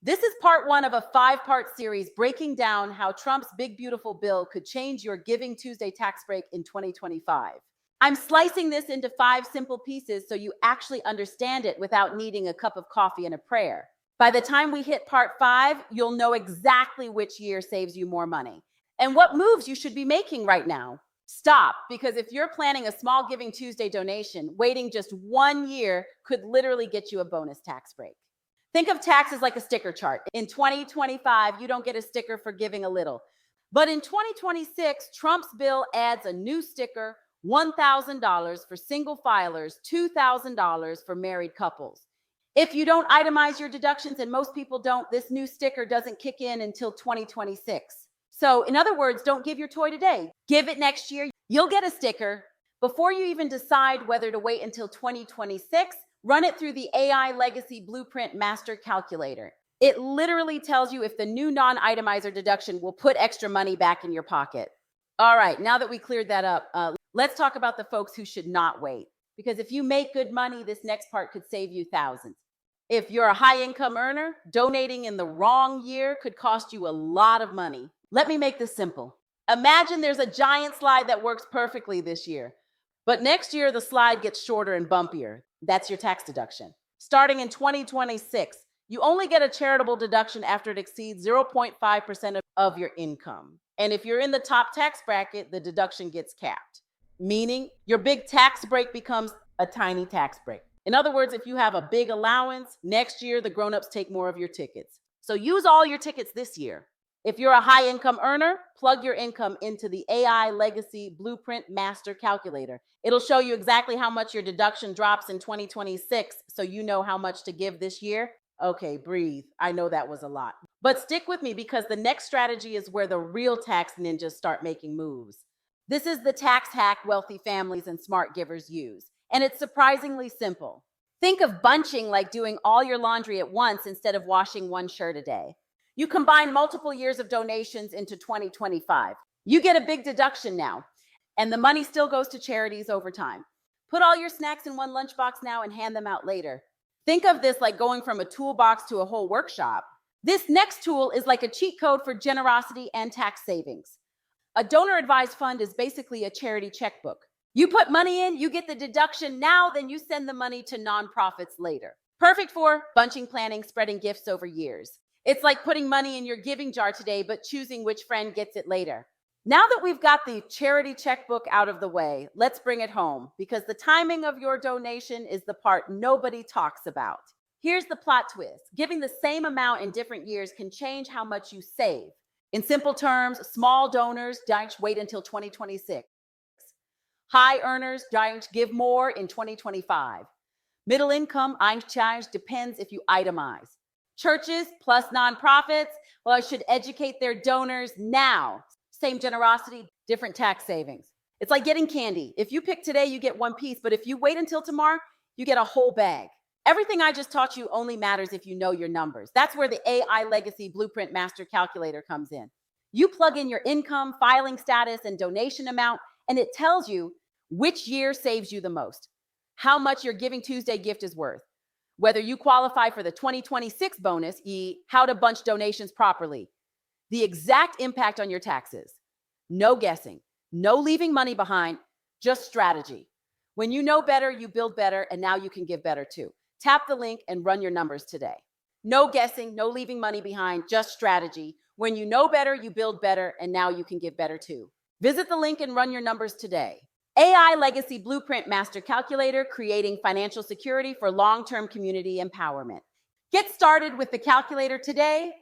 This is part one of a 5-part series breaking down how Trump's big, beautiful bill could change your Giving Tuesday tax break in 2025. I'm slicing this into 5 simple pieces so you actually understand it without needing a cup of coffee and a prayer. By the time we hit part 5, you'll know exactly which year saves you more money and what moves you should be making right now. Stop, because if you're planning a small Giving Tuesday donation, waiting just 1 year could literally get you a bonus tax break. Think of taxes like a sticker chart. In 2025, you don't get a sticker for giving a little. But in 2026, Trump's bill adds a new sticker, $1,000 for single filers, $2,000 for married couples. If you don't itemize your deductions, and most people don't, this new sticker doesn't kick in until 2026. So in other words, don't give your toy today. Give it next year. You'll get a sticker. Before you even decide whether to wait until 2026, run it through the AI Legacy Blueprint Master Calculator. It literally tells you if the new non-itemizer deduction will put extra money back in your pocket. All right, now that we cleared that up, let's talk about the folks who should not wait. Because if you make good money, this next part could save you thousands. If you're a high-income earner, donating in the wrong year could cost you a lot of money. Let me make this simple. Imagine there's a giant slide that works perfectly this year, but next year the slide gets shorter and bumpier. That's your tax deduction. Starting in 2026, you only get a charitable deduction after it exceeds 0.5% of your income. And if you're in the top tax bracket, the deduction gets capped, meaning your big tax break becomes a tiny tax break. In other words, if you have a big allowance, next year the grown-ups take more of your tickets. So use all your tickets this year. If you're a high-income earner, plug your income into the AI Legacy Blueprint Master Calculator. It'll show you exactly how much your deduction drops in 2026, so you know how much to give this year. Okay, breathe. I know that was a lot. But stick with me, because the next strategy is where the real tax ninjas start making moves. This is the tax hack wealthy families and smart givers use, and it's surprisingly simple. Think of bunching like doing all your laundry at once instead of washing one shirt a day. You combine multiple years of donations into 2025. You get a big deduction now, and the money still goes to charities over time. Put all your snacks in one lunchbox now and hand them out later. Think of this like going from a toolbox to a whole workshop. This next tool is like a cheat code for generosity and tax savings. A donor-advised fund is basically a charity checkbook. You put money in, you get the deduction now, then you send the money to nonprofits later. Perfect for bunching, planning, spreading gifts over years. It's like putting money in your giving jar today, but choosing which friend gets it later. Now that we've got the charity checkbook out of the way, let's bring it home, because the timing of your donation is the part nobody talks about. Here's the plot twist. Giving the same amount in different years can change how much you save. In simple terms, small donors don't wait until 2026. High earners don't give more in 2025. Middle income depends if you itemize. Churches plus nonprofits, well, I should educate their donors now. Same generosity, different tax savings. It's like getting candy. If you pick today, you get one piece, but if you wait until tomorrow, you get a whole bag. Everything I just taught you only matters if you know your numbers. That's where the AI Legacy Blueprint Master Calculator comes in. You plug in your income, filing status, and donation amount, and it tells you which year saves you the most, how much your Giving Tuesday gift is worth, whether you qualify for the 2026 bonus, how to bunch donations properly, the exact impact on your taxes. No guessing, no leaving money behind, just strategy. When you know better, you build better, and now you can give better too. Tap the link and run your numbers today. No guessing, no leaving money behind, just strategy. When you know better, you build better, and now you can give better too. Visit the link and run your numbers today. AI Legacy Blueprint Master Calculator, creating financial security for long-term community empowerment. Get started with the calculator today